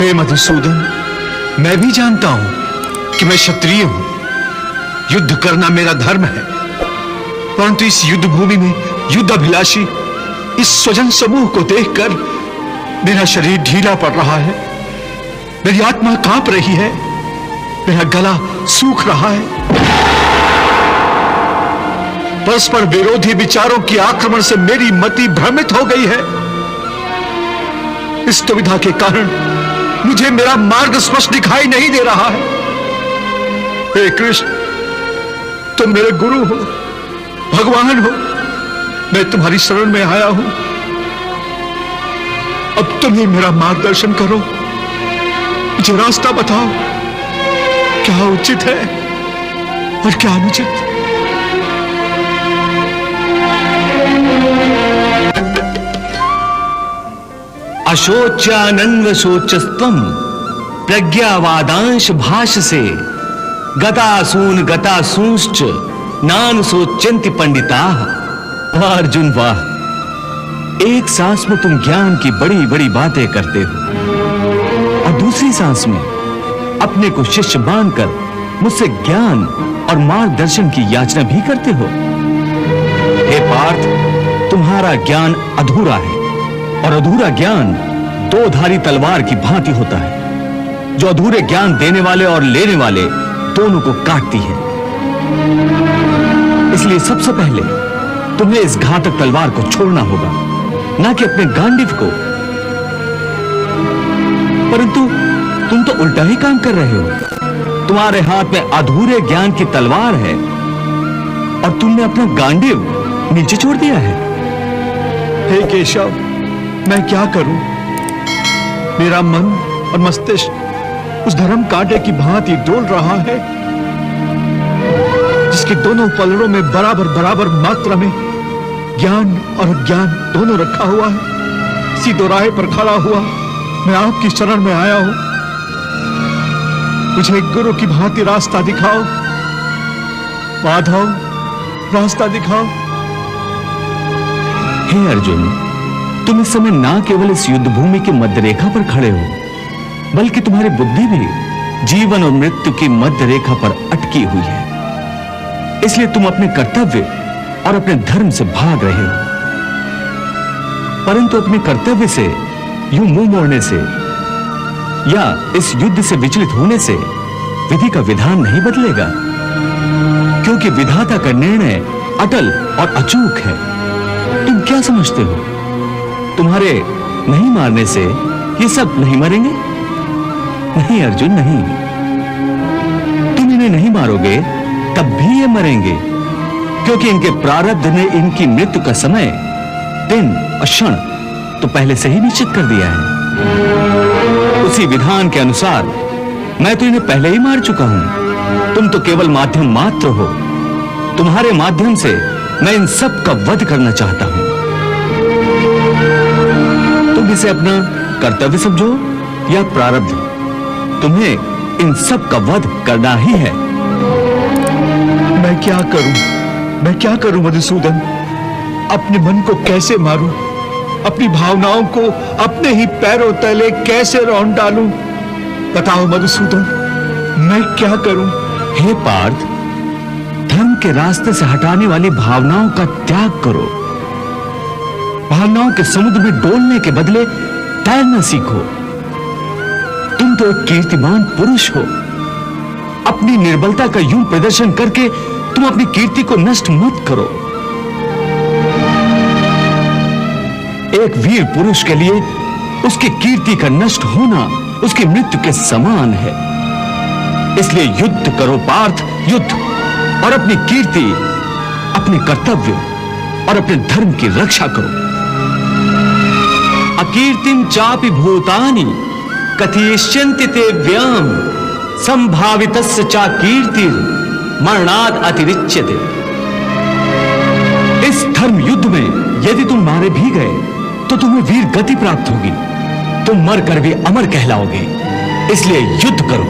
हे मधुसूदन, मैं भी जानता हूं कि मैं क्षत्रिय हूं, युद्ध करना मेरा धर्म है। परंतु इस युद्ध भूमि में युद्ध अभिलाषी इस स्वजन समूह को देखकर मेरा शरीर ढीला पड़ रहा है, मेरी आत्मा कांप रही है, मेरा गला सूख रहा है। परस्पर विरोधी विचारों के आक्रमण से मेरी मति भ्रमित हो गई है। इस दुविधा के कारण मुझे मेरा मार्ग स्पष्ट दिखाई नहीं दे रहा है। हे कृष्ण, तुम मेरे गुरु हो, भगवान हो, मैं तुम्हारी शरण में आया हूं। अब तुम ही मेरा मार्गदर्शन करो, मुझे रास्ता बताओ, क्या उचित है और क्या अनुचित। अशोच्यानन्व शोचस्त्वं प्रज्ञावादांश भाषसे गतासून गतासूंश्च नान सोच्यन्ति पंडिताः। वाह अर्जुन वाह, एक सांस में तुम ज्ञान की बड़ी बड़ी बातें करते हो और दूसरी सांस में अपने को शिष्य मानकर मुझसे ज्ञान और मार्गदर्शन की याचना भी करते हो। हे पार्थ, तुम्हारा ज्ञान अधूरा है और अधूरा ज्ञान दो धारी तलवार की भांति होता है, जो अधूरे ज्ञान देने वाले और लेने वाले दोनों को काटती है। इसलिए सबसे पहले तुम्हें इस घातक तलवार को छोड़ना होगा, ना कि अपने गांडीव को। परंतु तुम तो उल्टा ही काम कर रहे हो। तुम्हारे हाथ में अधूरे ज्ञान की तलवार है और तुमने अपना गांडीव नीचे छोड़ दिया है। हे केशव, मैं क्या करूं? मेरा मन और मस्तिष्क उस धर्म कांटे की भांति डोल रहा है, जिसके दोनों पलड़ों में बराबर बराबर मात्रा में ज्ञान और अज्ञान दोनों रखा हुआ है। इसी दोराहे पर खड़ा हुआ मैं आपकी शरण में आया हूं। मुझे एक गुरु की भांति रास्ता दिखाओ माधव, रास्ता दिखाओ। हे अर्जुन, तुम इस समय ना केवल इस युद्ध भूमि की मध्य रेखा पर खड़े हो, बल्कि तुम्हारी बुद्धि भी जीवन और मृत्यु की मध्य रेखा पर अटकी हुई है। इसलिए तुम अपने कर्तव्य और अपने धर्म से भाग रहे हो। परंतु अपने कर्तव्य से यूं मुंह मोड़ने से या इस युद्ध से विचलित होने से विधि का विधान नहीं बदलेगा, क्योंकि विधाता का निर्णय अटल और अचूक है। तुम क्या समझते हो, तुम्हारे नहीं मारने से ये सब नहीं मरेंगे? नहीं अर्जुन, नहीं। तुम इन्हें नहीं मारोगे तब भी ये मरेंगे, क्योंकि इनके प्रारब्ध ने इनकी मृत्यु का समय, दिन और क्षण तो पहले से ही निश्चित कर दिया है। उसी विधान के अनुसार मैं तो इन्हें पहले ही मार चुका हूं। तुम तो केवल माध्यम मात्र हो। तुम्हारे माध्यम से मैं इन सब का वध करना चाहता हूं। तुम इसे अपना कर्तव्य समझो या प्रारब्ध, तुम्हें इन सब का वध करना ही है। मैं क्या करूं मधुसूदन? अपने मन को कैसे मारूं? अपनी भावनाओं को अपने ही पैरों तले कैसे रौंद डालूं? बताओ मधुसूदन, मैं क्या करूं? हे पार्थ, धर्म के रास्ते से हटाने वाली भावनाओं का त्याग करो। भावनाओं के समुद्र में डोलने के बदले तैरना सीखो। तुम तो एक कीर्तिमान पुरुष हो। अपनी निर्बलता का यूं प्रदर्शन करके तुम अपनी कीर्ति को नष्ट मत करो। एक वीर पुरुष के लिए उसकी कीर्ति का नष्ट होना उसकी मृत्यु के समान है। इसलिए युद्ध करो पार्थ, युद्ध, और अपनी कीर्ति, अपने कर्तव्य और अपने धर्म की रक्षा करो। अकीर्तिम चापि भूतानि कथयिष्यन्ति ते व्याम संभावितस्य चा कीर्तिर् मरणात् अतिरिच्यते। इस धर्म युद्ध में यदि तुम मारे भी गए तो तुम्हें वीर गति प्राप्त होगी। तुम मरकर भी अमर कहलाओगे। इसलिए युद्ध करो।